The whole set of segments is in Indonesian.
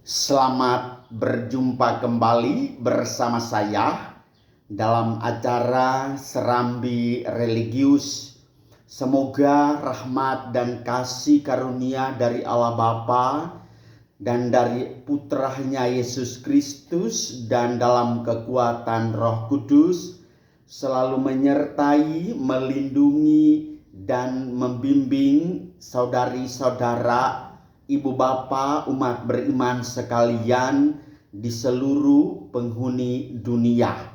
Selamat berjumpa kembali bersama saya dalam acara Serambi Religius. Semoga rahmat dan kasih karunia dari Allah Bapa dan dari Putranya Yesus Kristus dan dalam kekuatan Roh Kudus selalu menyertai, melindungi, dan membimbing saudari-saudara, ibu bapa, umat beriman sekalian di seluruh penghuni dunia.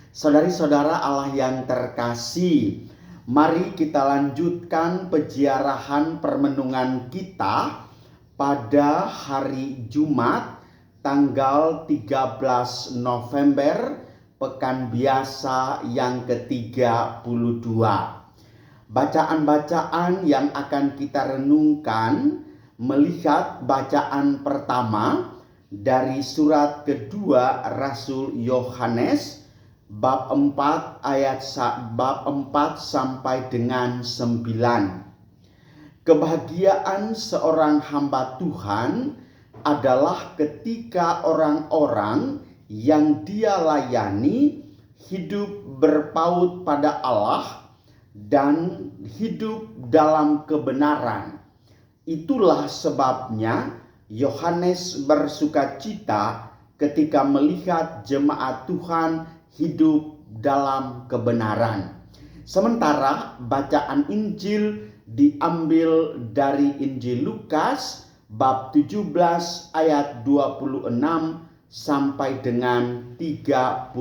Saudari-saudara Allah yang terkasih, mari kita lanjutkan peziarahan permenungan kita pada hari Jumat tanggal 13 November pekan biasa yang ke-32. Bacaan-bacaan yang akan kita renungkan melihat bacaan pertama dari surat kedua Rasul Yohanes bab 4 sampai dengan 9. Kebahagiaan seorang hamba Tuhan adalah ketika orang-orang yang dia layani hidup berpaut pada Allah dan hidup dalam kebenaran. Itulah sebabnya Yohanes bersukacita ketika melihat jemaat Tuhan hidup dalam kebenaran. Sementara bacaan Injil diambil dari Injil Lukas bab 17 ayat 26 sampai dengan 37.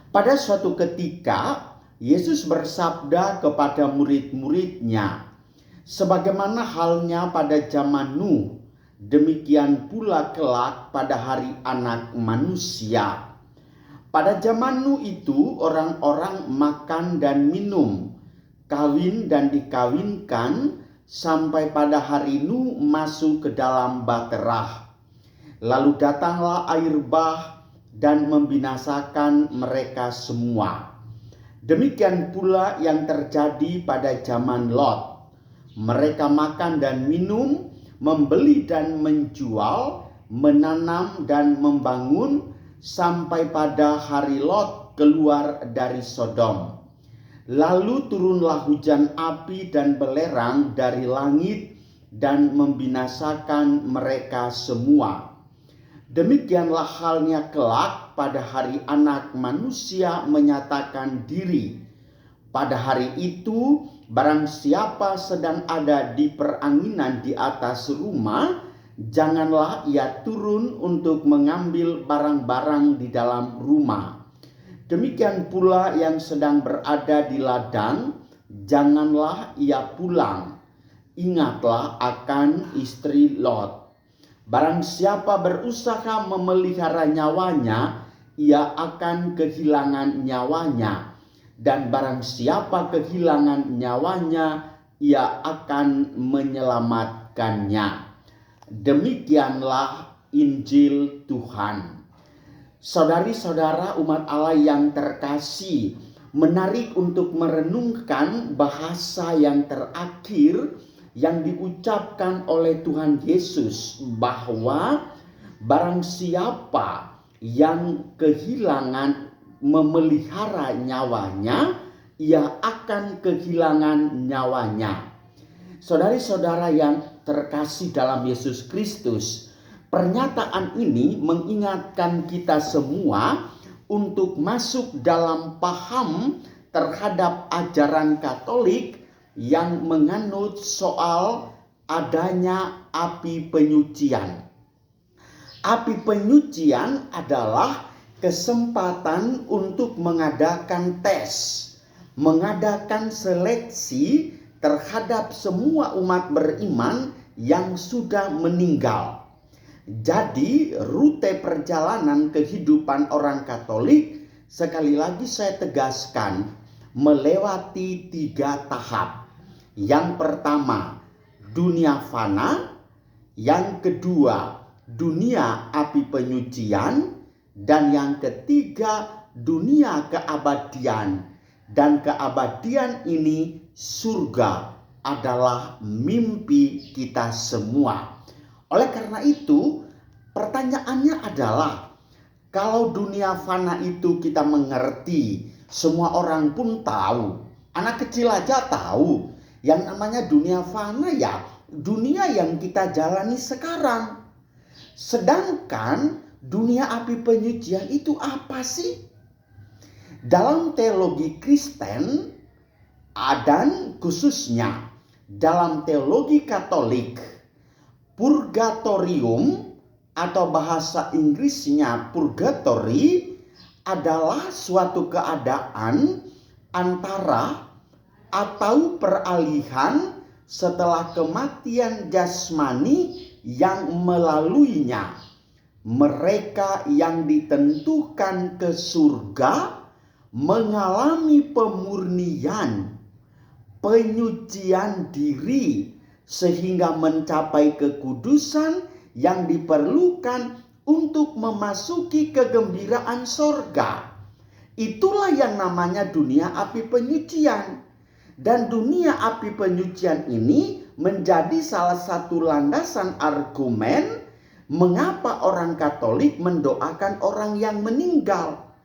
Pada suatu ketika Yesus bersabda kepada murid-muridnya, "Sebagaimana halnya pada zaman Nuh, demikian pula kelak pada hari Anak Manusia. Pada zaman Nuh itu orang-orang makan dan minum, kawin dan dikawinkan, sampai pada hari Nuh masuk ke dalam baterah. Lalu datanglah air bah dan membinasakan mereka semua. Demikian pula yang terjadi pada zaman Lot. Mereka makan dan minum, membeli dan menjual, menanam dan membangun, sampai pada hari Lot keluar dari Sodom. Lalu turunlah hujan api dan belerang dari langit dan membinasakan mereka semua. Demikianlah halnya kelak pada hari Anak Manusia menyatakan diri. Pada hari itu, barang siapa sedang ada di peranginan di atas rumah, janganlah ia turun untuk mengambil barang-barang di dalam rumah. Demikian pula yang sedang berada di ladang, janganlah ia pulang. Ingatlah akan istri Lot. Barang siapa berusaha memelihara nyawanya, ia akan kehilangan nyawanya. Dan barang siapa kehilangan nyawanya, ia akan menyelamatkannya." Demikianlah Injil Tuhan. Saudari-saudara umat Allah yang terkasih, menarik untuk merenungkan bahasa yang terakhir yang diucapkan oleh Tuhan Yesus, bahwa barang siapa yang kehilangan memelihara nyawanya, ia akan kehilangan nyawanya. Saudari-saudara yang terkasih dalam Yesus Kristus, pernyataan ini mengingatkan kita semua untuk masuk dalam paham terhadap ajaran Katolik yang menganut soal adanya api penyucian. Api penyucian adalah kesempatan untuk mengadakan tes, mengadakan seleksi terhadap semua umat beriman yang sudah meninggal. Jadi rute perjalanan kehidupan orang Katolik, sekali lagi saya tegaskan, melewati 3 tahap. Yang pertama, dunia fana. Yang kedua, dunia api penyucian. Dan yang ketiga, dunia keabadian. Dan keabadian ini, surga, adalah mimpi kita semua. Oleh karena itu, pertanyaannya adalah, kalau dunia fana itu kita mengerti, semua orang pun tahu, anak kecil aja tahu, yang namanya dunia fana ya dunia yang kita jalani sekarang. Sedangkan dunia api penyucian itu apa sih? Dalam teologi Kristen dan khususnya dalam teologi Katolik, purgatorium atau bahasa Inggrisnya purgatory adalah suatu keadaan antara atau peralihan setelah kematian jasmani yang melaluinya mereka yang ditentukan ke surga mengalami pemurnian, penyucian diri sehingga mencapai kekudusan yang diperlukan untuk memasuki kegembiraan sorga. Itulah yang namanya dunia api penyucian. Dan dunia api penyucian ini menjadi salah satu landasan argumen mengapa orang Katolik mendoakan orang yang meninggal.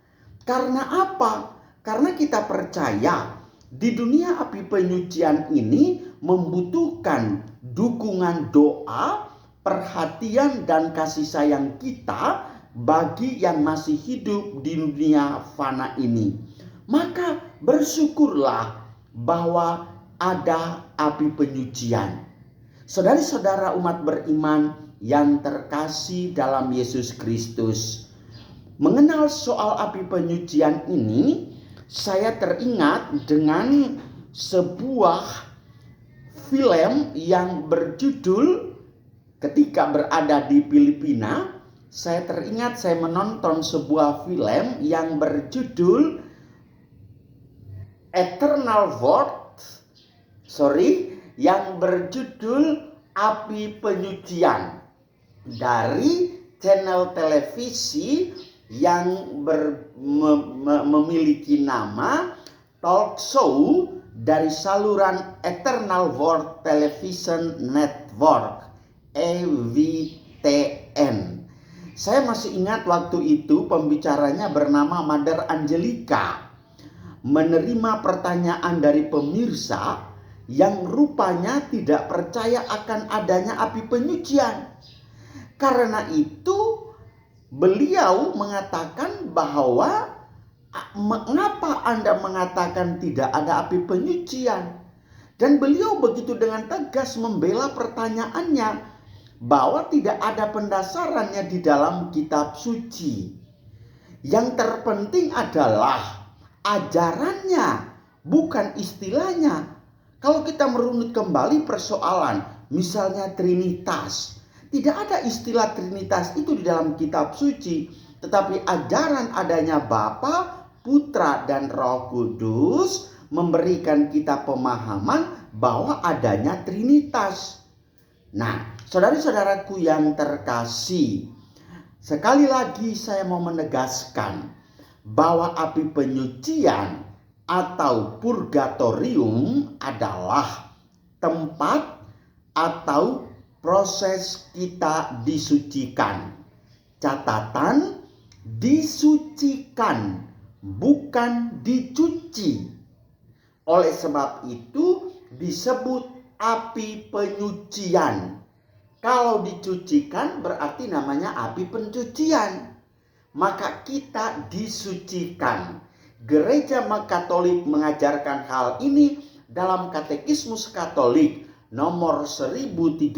Karena apa? Karena kita percaya di dunia api penyucian ini membutuhkan dukungan doa, perhatian dan kasih sayang kita bagi yang masih hidup di dunia fana ini. Maka bersyukurlah bahwa ada api penyucian. Saudari-saudara umat beriman yang terkasih dalam Yesus Kristus, mengenal soal api penyucian ini, saya teringat dengan sebuah film yang berjudul, ketika berada di Filipina, saya teringat saya menonton sebuah film yang berjudul yang berjudul Api Penyucian dari channel televisi yang memiliki nama talk show dari saluran Eternal Word Television Network EWTN. Saya masih ingat waktu itu pembicaranya bernama Mother Angelica, menerima pertanyaan dari pemirsa yang rupanya tidak percaya akan adanya api penyucian. Karena itu beliau mengatakan bahwa, mengapa Anda mengatakan tidak ada api penyucian? Dan beliau begitu dengan tegas membela pertanyaannya bahwa tidak ada pendasarannya di dalam kitab suci. Yang terpenting adalah ajarannya, bukan istilahnya. Kalau kita merunut kembali persoalan, misalnya Trinitas, tidak ada istilah Trinitas itu di dalam kitab suci, tetapi ajaran adanya Bapa, Putra, dan Roh Kudus memberikan kita pemahaman bahwa adanya Trinitas. Nah, saudara-saudaraku yang terkasih, sekali lagi saya mau menegaskan bahwa api penyucian atau purgatorium adalah tempat atau proses kita disucikan. Catatan, disucikan, bukan dicuci. Oleh sebab itu disebut api penyucian. Kalau dicucikan berarti namanya api pencucian. Maka kita disucikan. Gereja Katolik mengajarkan hal ini dalam Katekismus Katolik nomor 1030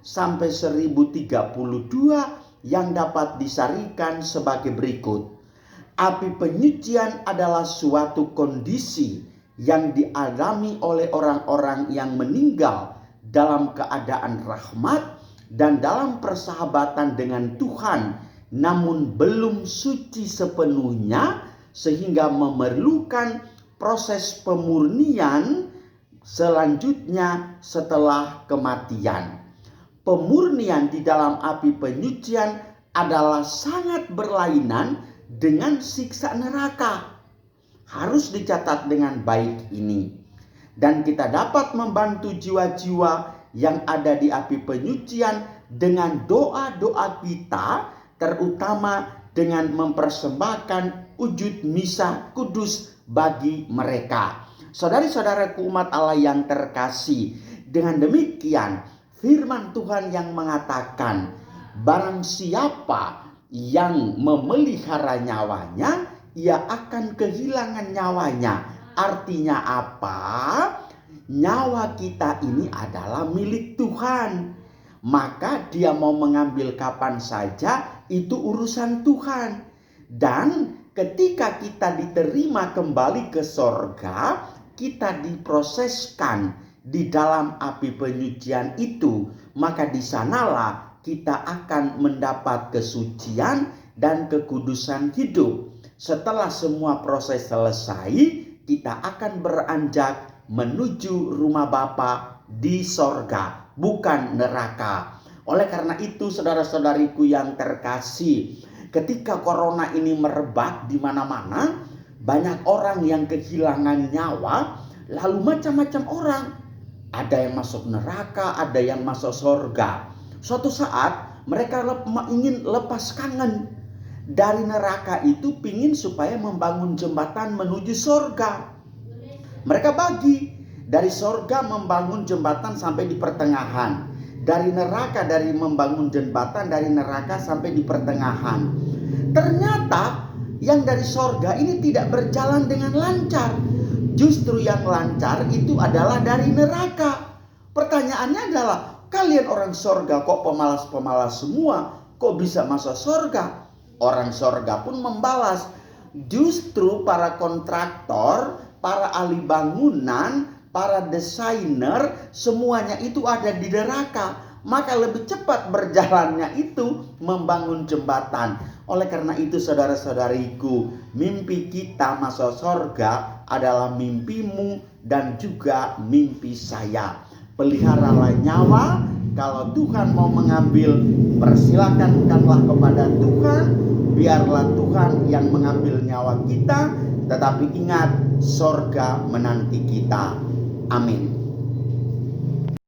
sampai 1032 yang dapat disarikan sebagai berikut. Api penyucian adalah suatu kondisi yang dialami oleh orang-orang yang meninggal dalam keadaan rahmat dan dalam persahabatan dengan Tuhan, namun belum suci sepenuhnya, sehingga memerlukan proses pemurnian selanjutnya setelah kematian. Pemurnian di dalam api penyucian adalah sangat berlainan dengan siksa neraka. Harus dicatat dengan baik ini. Dan kita dapat membantu jiwa-jiwa yang ada di api penyucian dengan doa-doa kita, terutama dengan mempersembahkan wujud misa kudus bagi mereka. Saudari-saudaraku umat Allah yang terkasih, dengan demikian firman Tuhan yang mengatakan, barang siapa yang memelihara nyawanya, ia akan kehilangan nyawanya. Artinya apa? Nyawa kita ini adalah milik Tuhan. Maka dia mau mengambil kapan saja, itu urusan Tuhan. Dan ketika kita diterima kembali ke sorga, kita diproseskan di dalam api penyucian itu, maka di sanalah kita akan mendapat kesucian dan kekudusan hidup. Setelah semua proses selesai, kita akan beranjak menuju rumah Bapa di sorga, bukan neraka. Oleh karena itu, saudara-saudariku yang terkasih, ketika corona ini merebak di mana-mana, banyak orang yang kehilangan nyawa, lalu macam-macam orang. Ada yang masuk neraka, ada yang masuk sorga. Suatu saat mereka ingin lepas kangen dari neraka itu, pingin supaya membangun jembatan menuju sorga. Mereka bagi dari sorga membangun jembatan sampai di pertengahan, dari neraka dari membangun jembatan dari neraka sampai di pertengahan. Ternyata yang dari sorga ini tidak berjalan dengan lancar. Justru yang lancar itu adalah dari neraka. Pertanyaannya adalah, kalian orang sorga kok pemalas-pemalas semua, kok bisa masuk sorga? Orang sorga pun membalas, justru para kontraktor, para ahli bangunan, para desainer, semuanya itu ada di neraka. Maka lebih cepat berjalannya itu membangun jembatan. Oleh karena itu, saudara-saudariku, mimpi kita masuk sorga adalah mimpimu dan juga mimpi saya. Peliharalah nyawa. Kalau Tuhan mau mengambil, persilakanlah kepada Tuhan. Biarlah Tuhan yang mengambil nyawa kita. Tetapi ingat, sorga menanti kita. Amin.